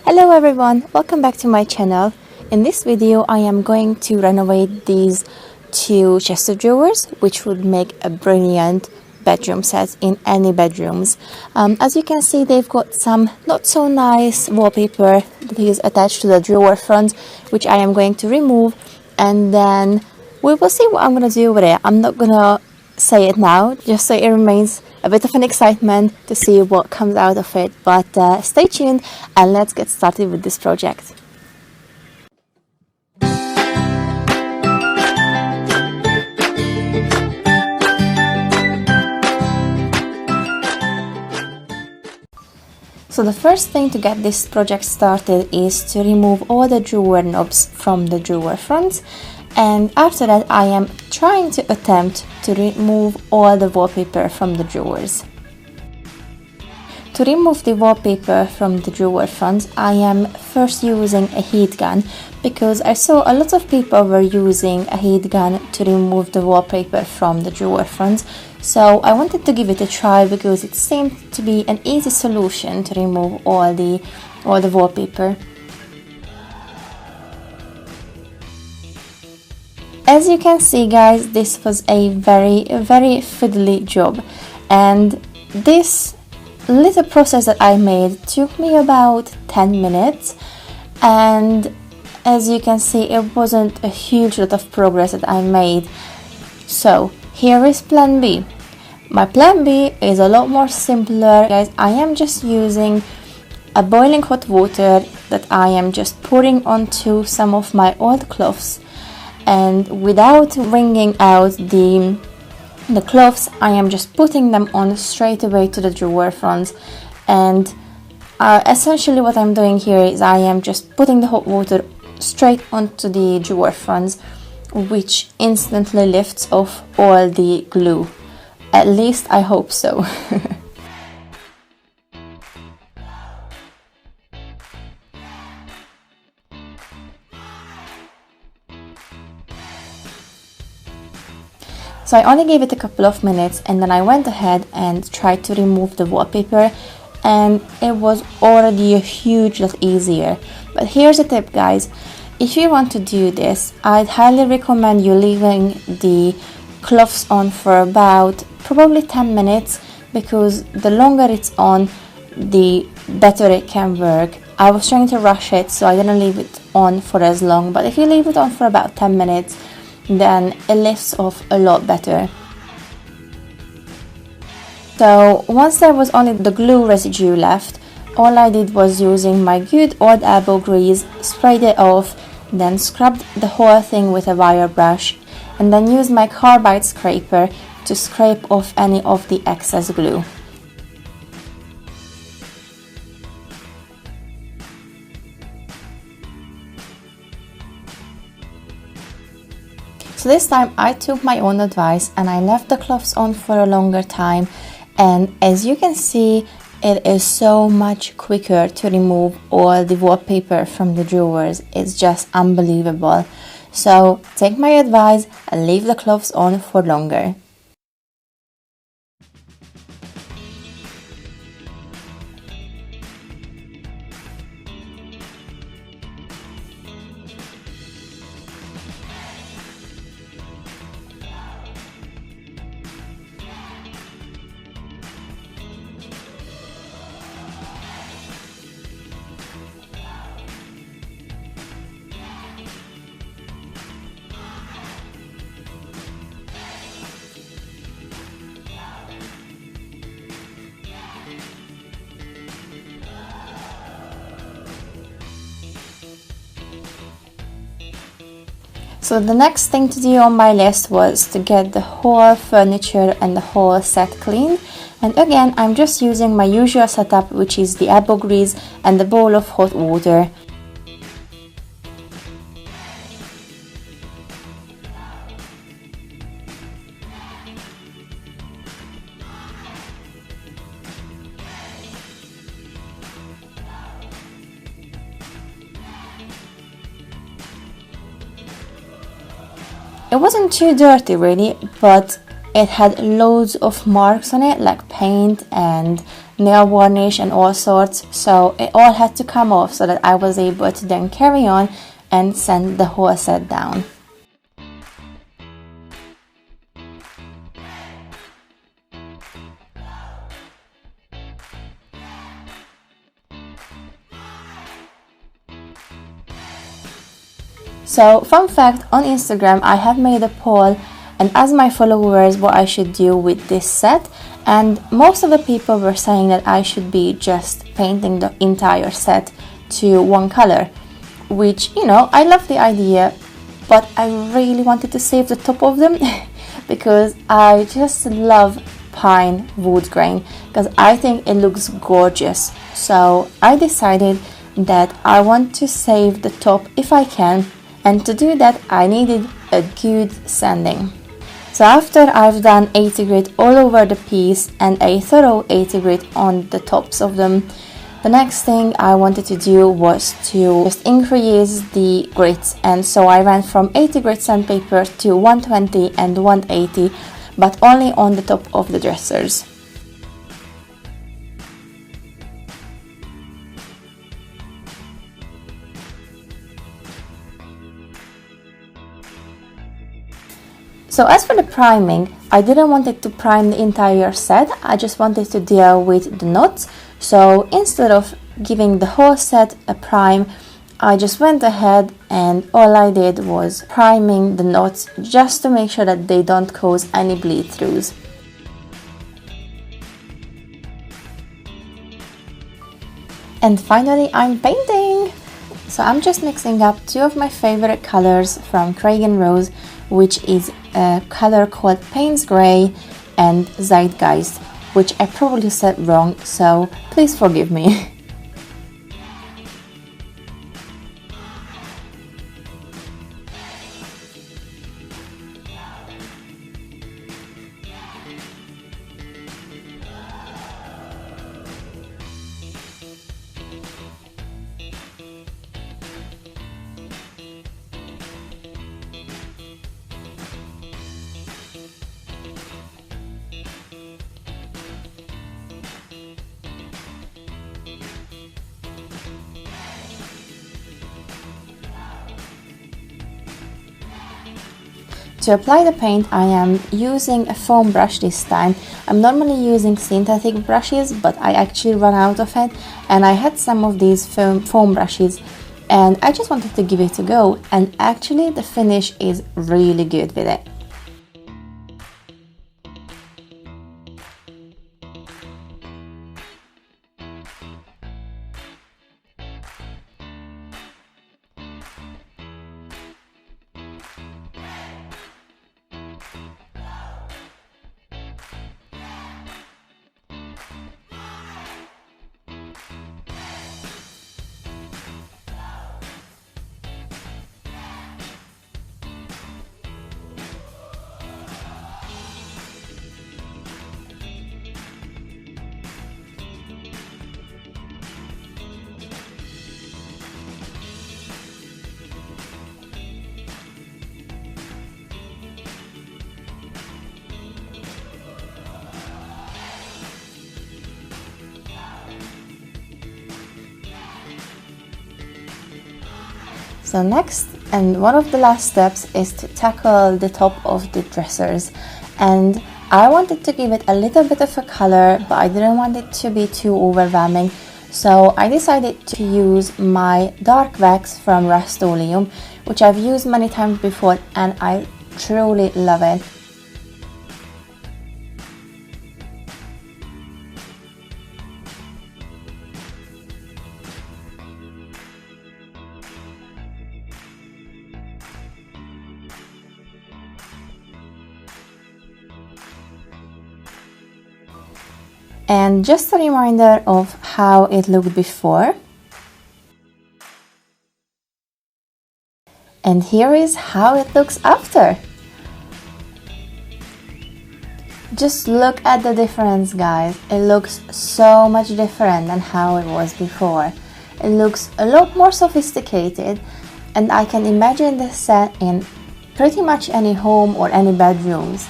Hello everyone, welcome back to my channel. In this video I am going to renovate these two chest of drawers, which would make a brilliant bedroom set in any bedrooms. As you can see, they've got some not so nice wallpaper that is attached to the drawer front, which I am going to remove, and then we will see what I'm going to do with it. I'm not going to say it now, just so it remains a bit of an excitement to see what comes out of it, but stay tuned and let's get started with this project. So the first thing to get this project started is to remove all the drawer knobs from the drawer fronts, and after that I am trying to attempt to remove all the wallpaper from the drawers. To remove the wallpaper from the drawer fronts, I am first using a heat gun, because I saw a lot of people were using a heat gun to remove the wallpaper from the drawer fronts. So I wanted to give it a try because it seemed to be an easy solution to remove all the wallpaper. As you can see, guys, this was a very fiddly job, and this little process that I made took me about 10 minutes, and as you can see, it wasn't a huge lot of progress that I made. So here is plan B. My plan B is a lot more simpler, guys. I am just using a boiling hot water that I am just pouring onto some of my old cloths, and without wringing out the cloths, I am just putting them on straight away to the drawer fronts. And essentially what I'm doing here is I am just putting the hot water straight onto the drawer fronts, which instantly lifts off all the glue. At least I hope so. So I only gave it a couple of minutes, and then I went ahead and tried to remove the wallpaper, and it was already a huge lot easier. But here's a tip, guys. If you want to do this, I'd highly recommend you leaving the cloths on for about probably 10 minutes, because the longer it's on, the better it can work. I was trying to rush it, so I didn't leave it on for as long, but if you leave it on for about 10 minutes, then it lifts off a lot better. So once there was only the glue residue left, all I did was, using my good old elbow grease, sprayed it off, then scrubbed the whole thing with a wire brush, and then used my Carbide scraper to scrape off any of the excess glue. So this time I took my own advice and I left the cloths on for a longer time, and as you can see, it is so much quicker to remove all the wallpaper from the drawers. It's just unbelievable. So take my advice and leave the cloths on for longer. So the next thing to do on my list was to get the whole furniture and the whole set cleaned. And again, I'm just using my usual setup, which is the elbow grease and the bowl of hot water. It wasn't too dirty really, but it had loads of marks on it, like paint and nail varnish and all sorts, so it all had to come off so that I was able to then carry on and send the whole set down. So, fun fact, on Instagram I have made a poll and asked my followers what I should do with this set, and most of the people were saying that I should be just painting the entire set to one color, which, you know, I love the idea, but I really wanted to save the top of them because I just love pine wood grain because I think it looks gorgeous. So I decided that I want to save the top if I can, and to do that I needed a good sanding. So after I've done 80 grit all over the piece and a thorough 80 grit on the tops of them, the next thing I wanted to do was to just increase the grits, and so I went from 80 grit sandpaper to 120 and 180, but only on the top of the dressers. So as for the priming, I didn't want it to prime the entire set, I just wanted to deal with the knots. So instead of giving the whole set a prime, I just went ahead and all I did was priming the knots just to make sure that they don't cause any bleed throughs. And finally I'm painting! So I'm just mixing up two of my favorite colors from Craig & Rose, which is a color called Payne's Grey and Zeitgeist, which I probably said wrong, so please forgive me. To apply the paint, I am using a foam brush this time. I'm normally using synthetic brushes, but I actually ran out of it, and I had some of these foam brushes, and I just wanted to give it a go, and actually the finish is really good with it. So next, and one of the last steps, is to tackle the top of the dressers, and I wanted to give it a little bit of a color, but I didn't want it to be too overwhelming, so I decided to use my dark wax from Rust-Oleum, which I've used many times before and I truly love it. And just a reminder of how it looked before. And here is how it looks after. Just look at the difference, guys. It looks so much different than how it was before. It looks a lot more sophisticated, and I can imagine this set in pretty much any home or any bedrooms.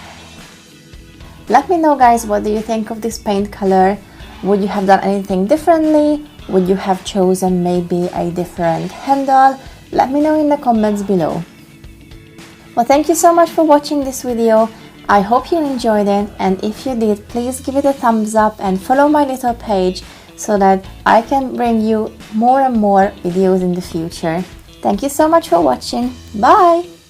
Let me know, guys, what do you think of this paint color? Would you have done anything differently? Would you have chosen maybe a different handle? Let me know in the comments below. Well, thank you so much for watching this video. I hope you enjoyed it, and if you did, please give it a thumbs up and follow my little page so that I can bring you more and more videos in the future. Thank you so much for watching. Bye!